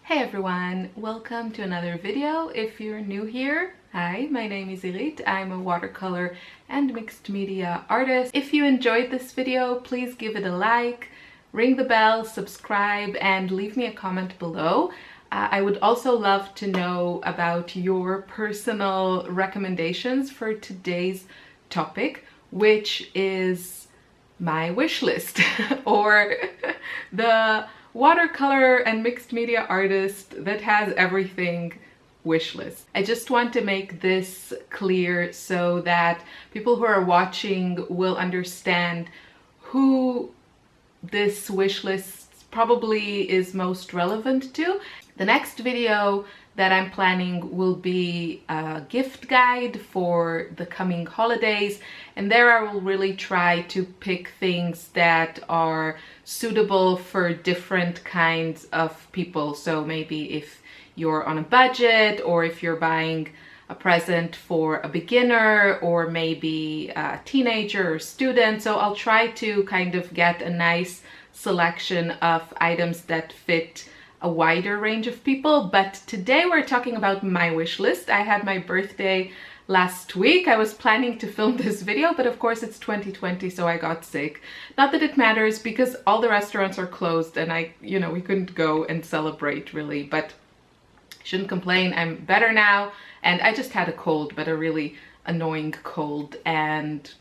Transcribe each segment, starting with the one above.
Hey everyone, welcome to another video. If you're new here, hi, my name is Irit. I'm a watercolor and mixed media artist. If you enjoyed this video, please give it a like, ring the bell, subscribe, and leave me a comment below. I would also love to know about your personal recommendations for today's topic, which is my wish list or the watercolor and mixed media artist that has everything wish list. I just want to make this clear so that people who are watching will understand who this wish list probably is most relevant to. The next video that I'm planning will be a gift guide for the coming holidays, and there I will really try to pick things that are suitable for different kinds of people. So maybe if you're on a budget, or if you're buying a present for a beginner, or maybe a teenager or student. So I'll try to kind of get a nice selection of items that fit a wider range of people. But today we're talking about my wish list. I had my birthday last week. I was planning to film this video, but of course it's 2020, so I got sick. Not that it matters because all the restaurants are closed and we couldn't go and celebrate really, but shouldn't complain. I'm better now, and I just had a cold, but a really annoying cold, and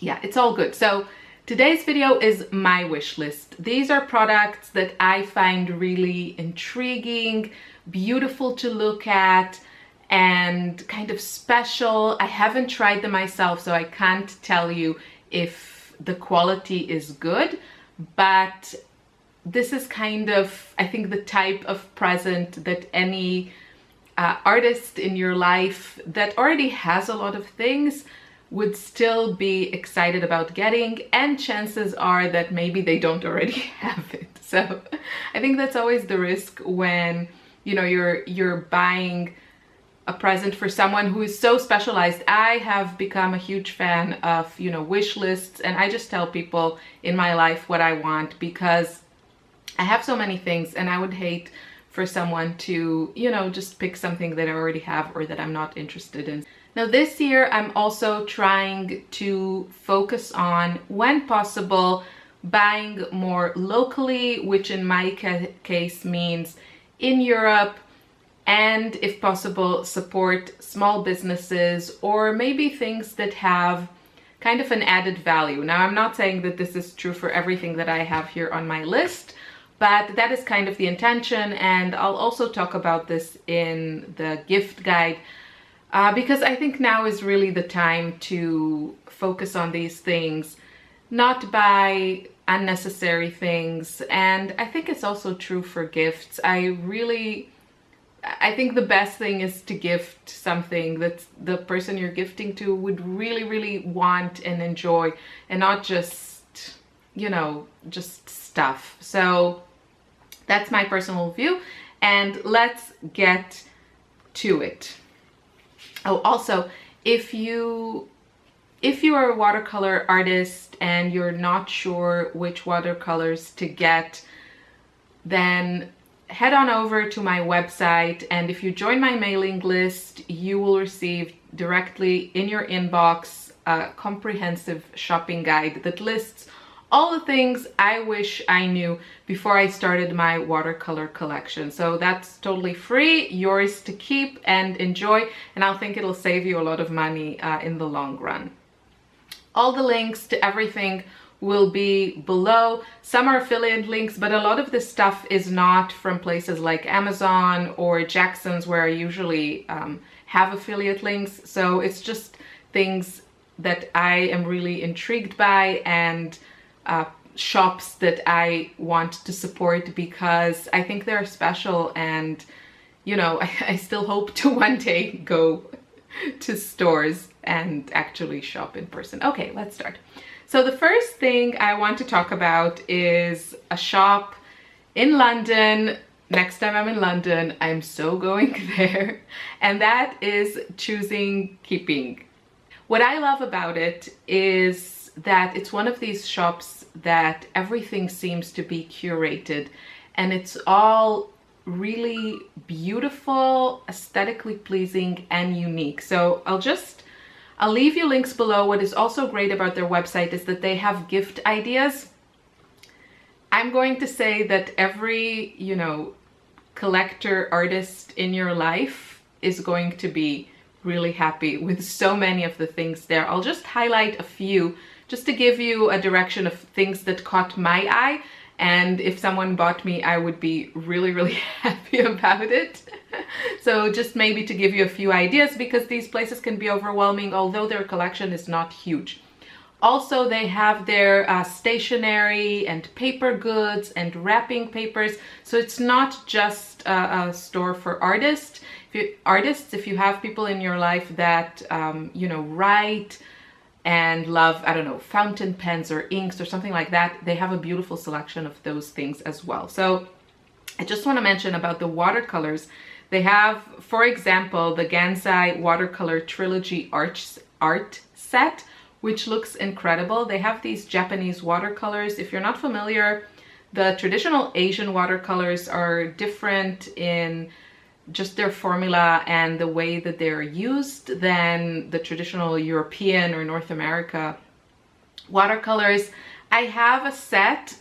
yeah, it's all good. So today's video is my wish list. These are products that I find really intriguing, beautiful to look at, and kind of special. I haven't tried them myself, so I can't tell you if the quality is good, but this is kind of, I think, the type of present that any artist in your life that already has a lot of things would still be excited about getting, and chances are that maybe they don't already have it. So I think that's always the risk when you're buying a present for someone who is so specialized. I have become a huge fan of wish lists, and I just tell people in my life what I want because I have so many things, and I would hate for someone to just pick something that I already have or that I'm not interested in. Now this year I'm also trying to focus on, when possible, buying more locally, which in my case means in Europe, and if possible support small businesses or maybe things that have kind of an added value. Now I'm not saying that this is true for everything that I have here on my list, but that is kind of the intention, and I'll also talk about this in the gift guide. Because I think now is really the time to focus on these things, not buy unnecessary things. And I think it's also true for gifts. I think the best thing is to gift something that the person you're gifting to would really, really want and enjoy, and not just, just stuff. So that's my personal view, and let's get to it. Oh, also, if you are a watercolor artist and you're not sure which watercolors to get, then head on over to my website, and if you join my mailing list, you will receive directly in your inbox a comprehensive shopping guide that lists all the things I wish I knew before I started my watercolor collection. So that's totally free, yours to keep and enjoy, and I think it'll save you a lot of money in the long run. All the links to everything will be below. Some are affiliate links, but a lot of this stuff is not from places like Amazon or Jackson's, where I usually have affiliate links. So it's just things that I am really intrigued by, and shops that I want to support because I think they're special, and I still hope to one day go to stores and actually shop in person. Okay, let's start. So the first thing I want to talk about is a shop in London. Next time I'm in London, I'm so going there, and that is ChoosingKeeping. What I love about it is that it's one of these shops that everything seems to be curated, and it's all really beautiful, aesthetically pleasing, and unique. So I'll leave you links below. What is also great about their website is that they have gift ideas. I'm going to say that every, you know, collector artist in your life is going to be really happy with so many of the things there. I'll just highlight a few just to give you a direction of things that caught my eye. And if someone bought me, I would be really, really happy about it. So just maybe to give you a few ideas, because these places can be overwhelming, although their collection is not huge. Also, they have their stationery and paper goods and wrapping papers. So it's not just a store for artists. If you have people in your life that, you know, write and love, I don't know, fountain pens or inks or something like that, they have a beautiful selection of those things as well. So I just want to mention about the watercolors. They have, for example, the Gansai Watercolor Trilogy art set, which looks incredible. They have these Japanese watercolors. If you're not familiar, the traditional Asian watercolors are different in just their formula and the way that they're used than the traditional European or North America watercolors. I have a set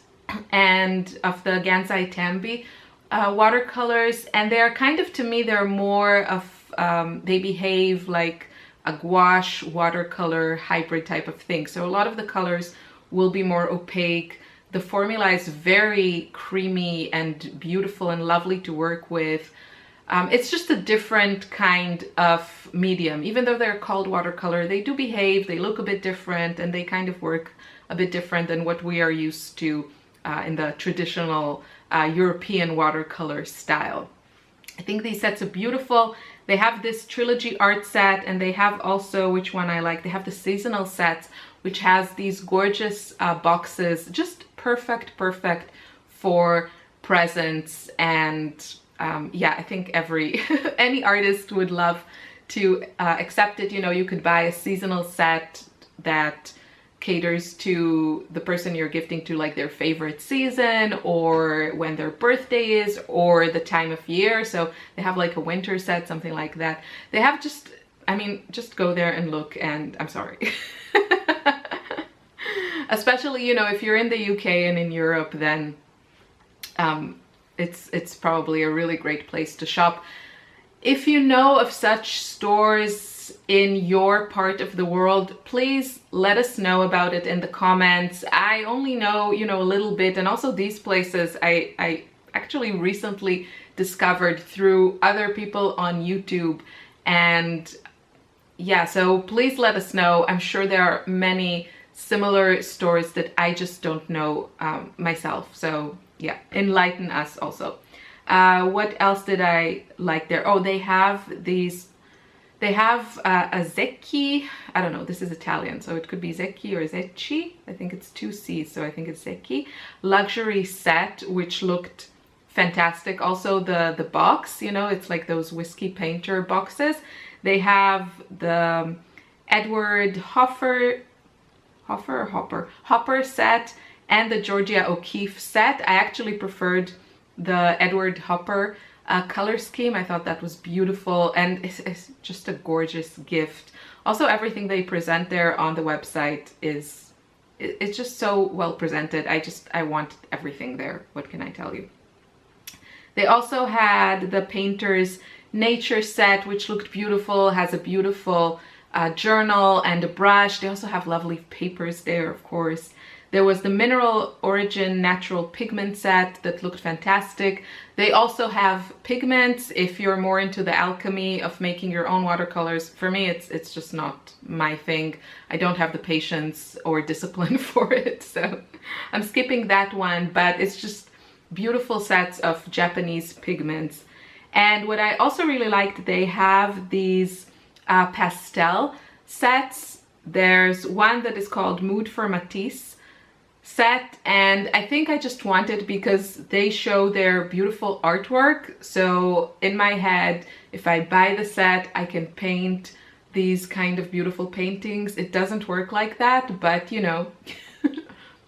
and of the Gansai Tambi watercolors, and they're kind of, to me, they're more of, they behave like a gouache watercolor hybrid type of thing. So a lot of the colors will be more opaque. The formula is very creamy and beautiful and lovely to work with. It's just a different kind of medium. Even though they're called watercolor, they do behave, they look a bit different, and they kind of work a bit different than what we are used to in the traditional European watercolor style. I think these sets are beautiful. They have this trilogy art set, and they have also, which one I like, they have the seasonal sets, which has these gorgeous boxes, just perfect for presents. And yeah, I think any artist would love to accept it. You know, you could buy a seasonal set that caters to the person you're gifting to, like their favorite season, or when their birthday is, or the time of year. So they have like a winter set, something like that. They have just, I mean, just go there and look, and I'm sorry. Especially, you know, if you're in the UK and in Europe, then it's probably a really great place to shop. If you know of such stores in your part of the world, please let us know about it in the comments. I only know, you know, a little bit, and also these places I actually recently discovered through other people on YouTube. And yeah, so please let us know. I'm sure there are many similar stores that I just don't know myself. So yeah, enlighten us also. What else did I like there? Oh, they have these, they have a Zecchi, I don't know, this is Italian, so it could be Zecchi or Zecchi. I think it's 2 C's, so I think it's Zecchi. Luxury set, which looked fantastic. Also the box, you know, it's like those whiskey painter boxes. They have the Edward Hopper set and the Georgia O'Keeffe set. I actually preferred the Edward Hopper color scheme. I thought that was beautiful, and it's just a gorgeous gift. Also, everything they present there on the website it's just so well presented. I want everything there. What can I tell you? They also had the Painter's Nature set, which looked beautiful, has a beautiful journal and a brush. They also have lovely papers there, of course. There was the Mineral Origin Natural Pigment set that looked fantastic. They also have pigments if you're more into the alchemy of making your own watercolors. For me, it's just not my thing. I don't have the patience or discipline for it, so I'm skipping that one, but it's just beautiful sets of Japanese pigments. And what I also really liked, they have these pastel sets. There's one that is called Mood for Matisse set, and I think I just want it because they show their beautiful artwork. So in my head, if I buy the set, I can paint these kind of beautiful paintings. It doesn't work like that, but you know,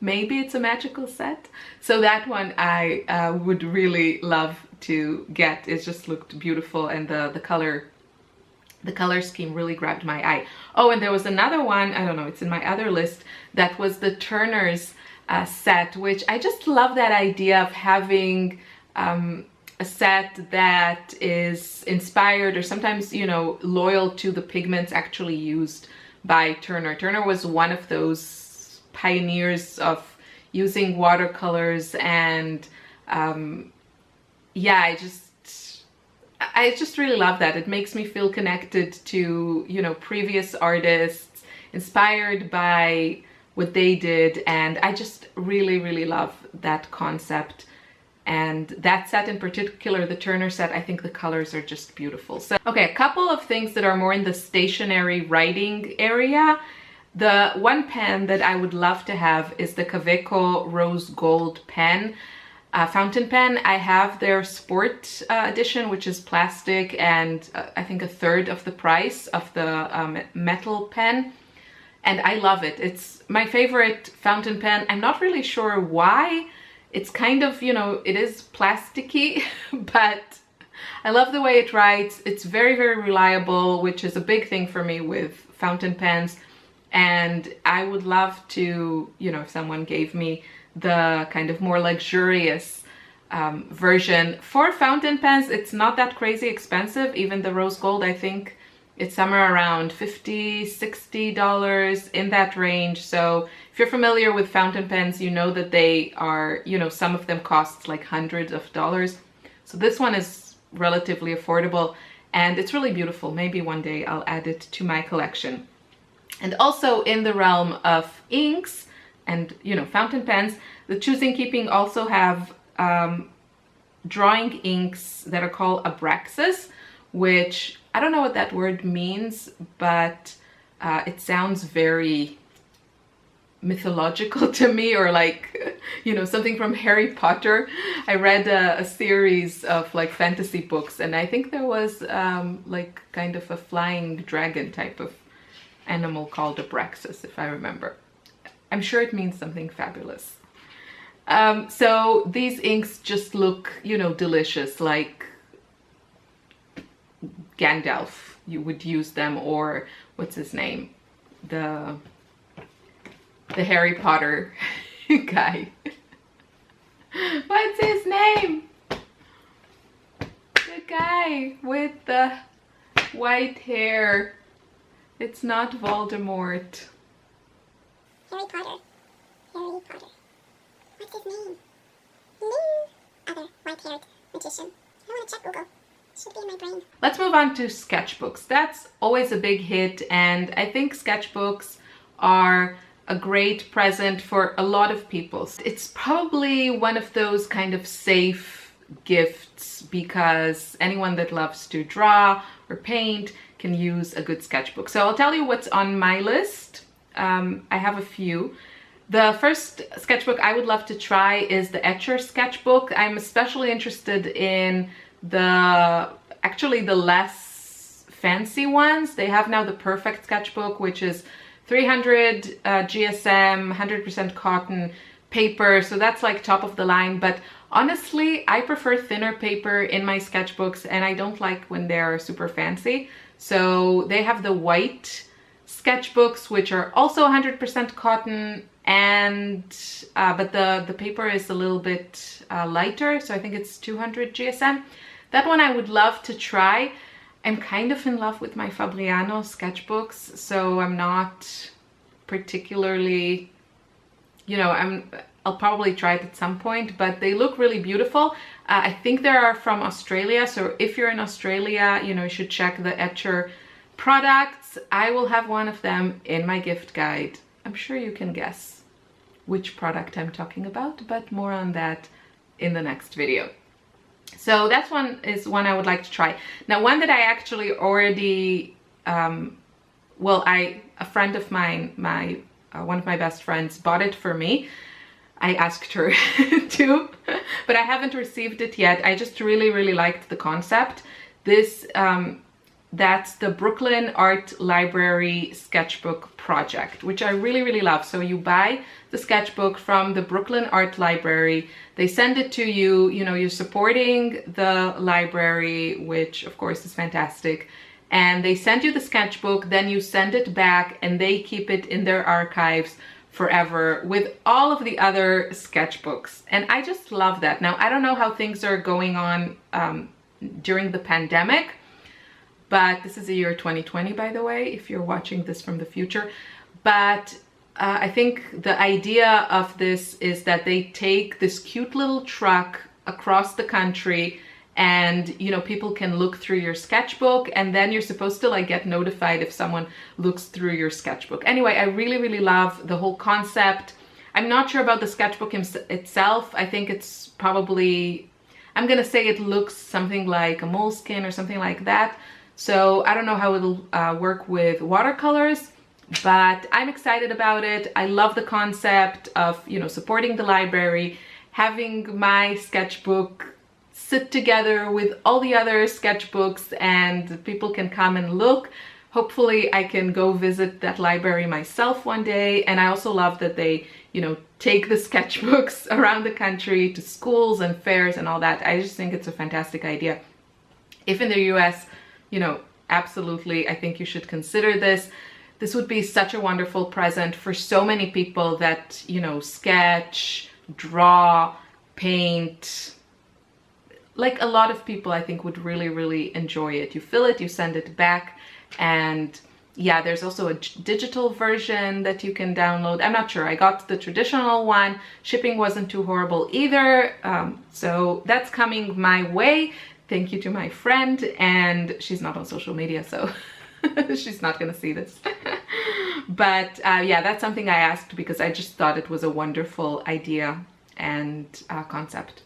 maybe it's a magical set. So that one I would really love to get. It just looked beautiful, and the color scheme really grabbed my eye. Oh, and there was another one, I don't know, it's in my other list, that was the Turner's set, which I just love that idea of having a set that is inspired or sometimes, you know, loyal to the pigments actually used by Turner. Turner was one of those pioneers of using watercolors, and yeah, I just really love that. It makes me feel connected to, you know, previous artists, inspired by what they did, and I just really love that concept. And that set in particular, the Turner set, I think the colors are just beautiful. So, okay, a couple of things that are more in the stationery writing area. The one pen that I would love to have is the Kaweco Rose Gold pen, fountain pen. I have their sport edition, which is plastic and I think a third of the price of the metal pen. And I love it. It's my favorite fountain pen. I'm not really sure why. It's kind of, you know, it is plasticky, but I love the way it writes. It's very reliable, which is a big thing for me with fountain pens. And I would love to, you know, if someone gave me the kind of more luxurious version. For fountain pens, it's not that crazy expensive. Even the rose gold, I think it's somewhere around $50, $60 in that range. So if you're familiar with fountain pens, you know that they are, you know, some of them cost like hundreds of dollars. So this one is relatively affordable and it's really beautiful. Maybe one day I'll add it to my collection. And also in the realm of inks and, you know, fountain pens, the ChoosingKeeping also have drawing inks that are called Abraxas, which I don't know what that word means, but it sounds very mythological to me, or like, you know, something from Harry Potter. I read a series of like fantasy books, and I think there was like kind of a flying dragon type of animal called Abraxas, if I remember. I'm sure it means something fabulous. So these inks just look, you know, delicious, like Gandalf, you would use them, or what's his name? The Harry Potter guy. What's his name? The guy with the white hair. It's not Voldemort. Harry Potter. Harry Potter. What's his name? Other white-haired magician. I want to check Google. Should be in my brain. Let's move on to sketchbooks. That's always a big hit, and I think sketchbooks are a great present for a lot of people. It's probably one of those kind of safe gifts because anyone that loves to draw or paint can use a good sketchbook. So I'll tell you what's on my list. I have a few. The first sketchbook I would love to try is the Etcher sketchbook. I'm especially interested in actually the less fancy ones. They have now the Perfect sketchbook, which is 300 GSM, 100% cotton paper, so that's like top of the line. But honestly, I prefer thinner paper in my sketchbooks, and I don't like when they're super fancy. So they have the white sketchbooks, which are also 100% cotton, and but the paper is a little bit lighter, so I think it's 200 GSM. That one I would love to try. I'm kind of in love with my Fabriano sketchbooks, so I'm not particularly, you know, I'll probably try it at some point, but they look really beautiful. I think they are from Australia, so if you're in Australia, you know, you should check the Etcher products. I will have one of them in my gift guide. I'm sure you can guess which product I'm talking about, but more on that in the next video. So that one is one I would like to try. Now, one that I actually already, a friend of mine, one of my best friends bought it for me. I asked her to, but I haven't received it yet. I just really liked the concept. This That's the Brooklyn Art Library sketchbook project, which I really, really love. So you buy the sketchbook from the Brooklyn Art Library. They send it to you, you know, you're supporting the library, which of course is fantastic. And they send you the sketchbook, then you send it back and they keep it in their archives forever with all of the other sketchbooks. And I just love that. Now, I don't know how things are going on during the pandemic, but this is the year 2020, by the way, if you're watching this from the future. But I think the idea of this is that they take this cute little truck across the country and, you know, people can look through your sketchbook, and then you're supposed to like get notified if someone looks through your sketchbook. Anyway, I really, really love the whole concept. I'm not sure about the sketchbook itself. I think it's probably, I'm gonna say it looks something like a moleskin or something like that. So I don't know how it'll work with watercolors, but I'm excited about it. I love the concept of, you know, supporting the library, having my sketchbook sit together with all the other sketchbooks and people can come and look. Hopefully I can go visit that library myself one day. And I also love that they, you know, take the sketchbooks around the country to schools and fairs and all that. I just think it's a fantastic idea. If in the US, you know, absolutely, I think you should consider this. This would be such a wonderful present for so many people that, you know, sketch, draw, paint. Like a lot of people, I think, would really, really enjoy it. You fill it, you send it back, and yeah, there's also a digital version that you can download. I'm not sure. I got the traditional one. Shipping wasn't too horrible either. So that's coming my way. Thank you to my friend, and she's not on social media, so she's not gonna see this. But yeah, that's something I asked because I just thought it was a wonderful idea and concept.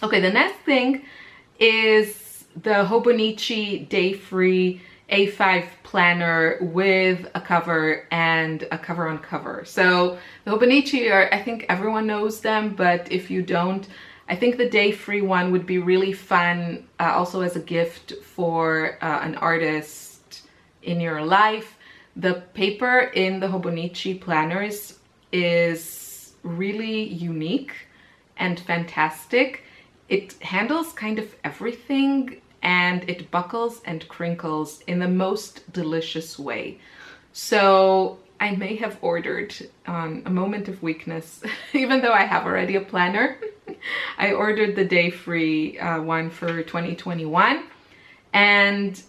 Okay, the next thing is the Hobonichi Day Free A5 planner with a cover and a cover on cover. So the Hobonichi are, I think everyone knows them, but if you don't, I think the Day Free one would be really fun also as a gift for an artist in your life. The paper in the Hobonichi planners is really unique and fantastic. It handles kind of everything and it buckles and crinkles in the most delicious way. So I may have ordered a moment of weakness, even though I have already a planner. I ordered the Day Free one for 2021. And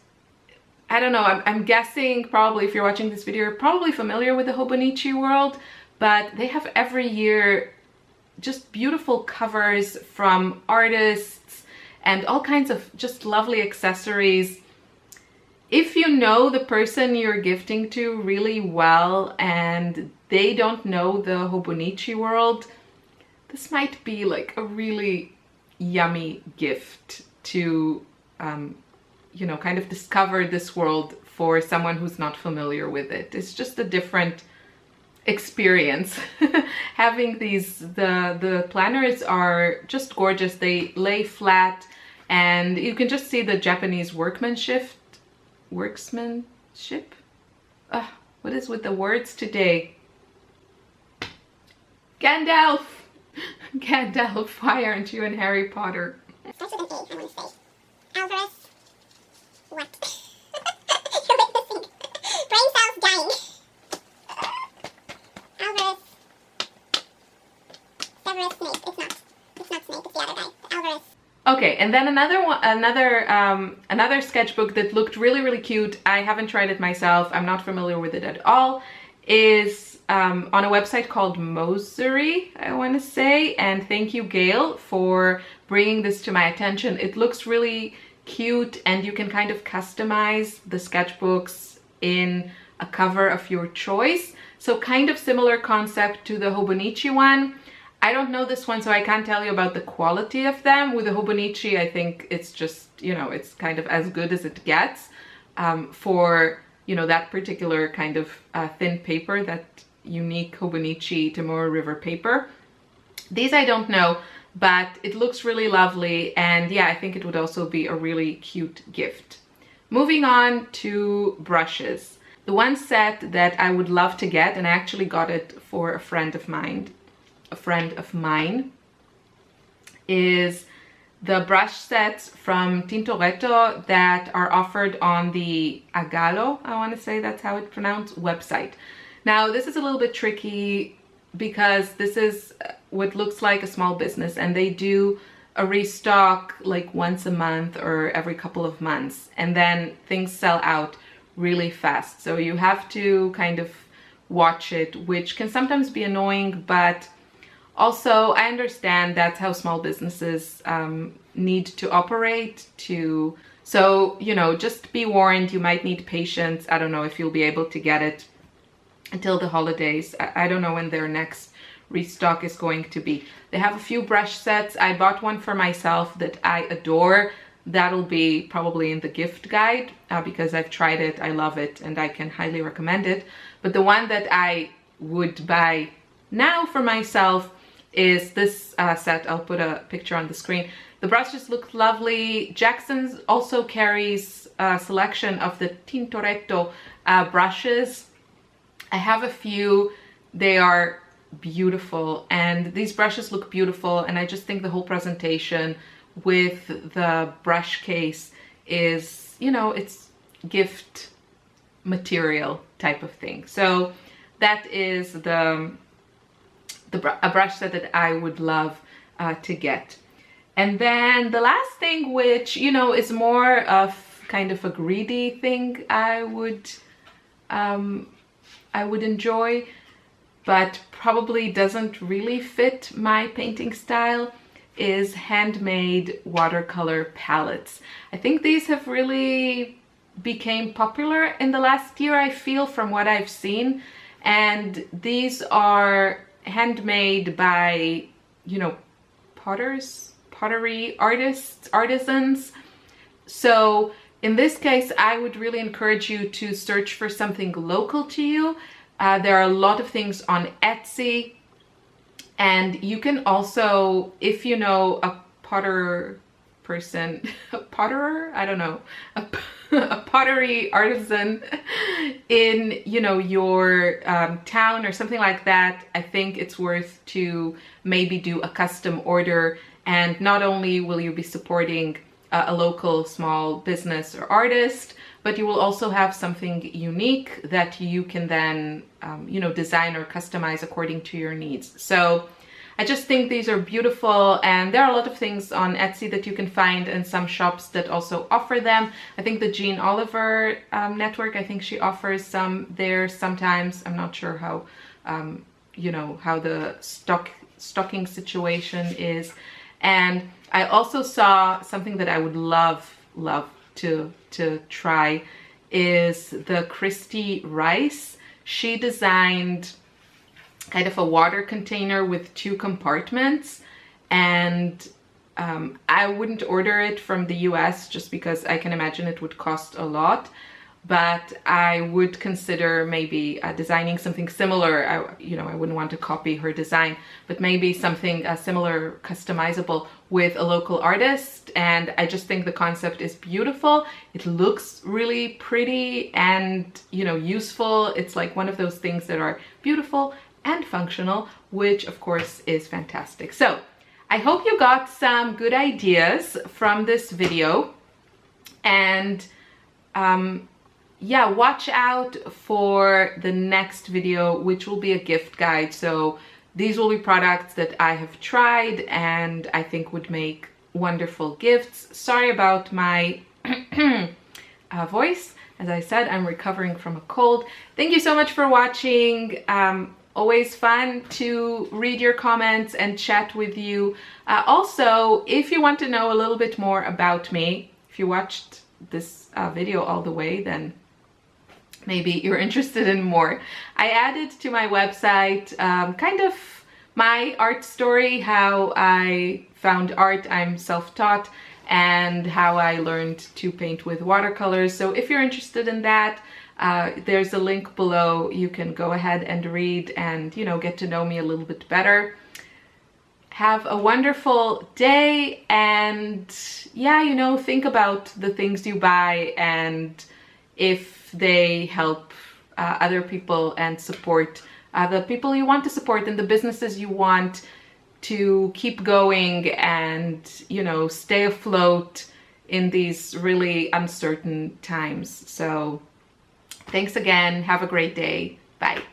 I don't know, I'm guessing probably if you're watching this video, you're probably familiar with the Hobonichi world, but they have every year just beautiful covers from artists and all kinds of just lovely accessories. If you know the person you're gifting to really well and they don't know the Hobonichi world, this might be like a really yummy gift to, you know, kind of discover this world for someone who's not familiar with it. It's just a different experience. Having these, the planners are just gorgeous. They lay flat and you can just see the Japanese workmanship. What is with the words today? Gandalf! Gandalf, why aren't you in Harry Potter? Starts with an A, I want to say. Alvarez. What? Brain cells dying. Alvarez. Severus Snape. It's not. It's not Snape. It's the other guy. Alvarez. Okay, and then another one, another sketchbook that looked really, really cute. I haven't tried it myself. I'm not familiar with it at all. Is on a website called Moseri, I want to say. And thank you, Gail, for bringing this to my attention. It looks really cute, and you can kind of customize the sketchbooks in a cover of your choice. So kind of similar concept to the Hobonichi one. I don't know this one, so I can't tell you about the quality of them. With the Hobonichi, I think it's just, you know, it's kind of as good as it gets for, you know, that particular kind of thin paper, that unique Hobonichi Tomorrow River paper. These I don't know, but it looks really lovely. And yeah, I think it would also be a really cute gift. moving on to brushes. The one set that I would love to get, and I actually got it for a friend of mine, is the brush sets from Tintoretto that are offered on the Agalo, I want to say that's how it's pronounced, website. Now this is a little bit tricky because this is what looks like a small business, and they do a restock like once a month or every couple of months, and then things sell out really fast. So you have to kind of watch it, which can sometimes be annoying, but also I understand that's how small businesses need to operate too. So, you know, just be warned, you might need patience. I don't know if you'll be able to get it until the holidays. I don't know when their next restock is going to be. They have a few brush sets. I bought one for myself that I adore. That'll be probably in the gift guide because I've tried it, I love it, and I can highly recommend it. But the one that I would buy now for myself is this set. I'll put a picture on the screen. The brushes look lovely. Jackson's also carries a selection of the Tintoretto brushes. I have a few. They are beautiful, and these brushes look beautiful, and I just think the whole presentation with the brush case is, you know, it's gift material type of thing. So that is a brush set that I would love to get. And then the last thing, which, you know, is more of kind of a greedy thing I would enjoy, but probably doesn't really fit my painting style, is handmade watercolor palettes. I think these have really became popular in the last year, I feel, from what I've seen. And these are handmade by, you know, pottery artists, artisans. So in this case, I would really encourage you to search for something local to you. There are a lot of things on Etsy, and you can also, if you know a potter person, a potterer, I don't know, a pottery artisan in, you know, your town or something like that, I think it's worth to maybe do a custom order. And not only will you be supporting a local small business or artist, but you will also have something unique that you can then, you know, design or customize according to your needs. So I just think these are beautiful, and there are a lot of things on Etsy that you can find, and some shops that also offer them. I think the Jean Oliver network, I think she offers some there sometimes. I'm not sure how, you know, how the stocking situation is. And I also saw something that I would love to try is the Christy Rice. She designed kind of a water container with 2 compartments, and I wouldn't order it from the US just because I can imagine it would cost a lot, but I would consider maybe designing something similar. You know, I wouldn't want to copy her design, but maybe something similar, customizable with a local artist. And I just think the concept is beautiful. It looks really pretty and, you know, useful. It's like one of those things that are beautiful and functional, which of course is fantastic. So I hope you got some good ideas from this video, and yeah, watch out for the next video, which will be a gift guide. So these will be products that I have tried and I think would make wonderful gifts. Sorry about my voice. As I said, I'm recovering from a cold. Thank you so much for watching. Always fun to read your comments and chat with you. Also, if you want to know a little bit more about me, if you watched this video all the way, then maybe you're interested in more. I added to my website kind of my art story, how I found art. I'm self-taught, and how I learned to paint with watercolors. So if you're interested in that, there's a link below. You can go ahead and read and, you know, get to know me a little bit better. have a wonderful day, and yeah, you know, think about the things you buy and if they help other people and support the people you want to support and the businesses you want to keep going and, you know, stay afloat in these really uncertain times. So thanks again. Have a great day. Bye.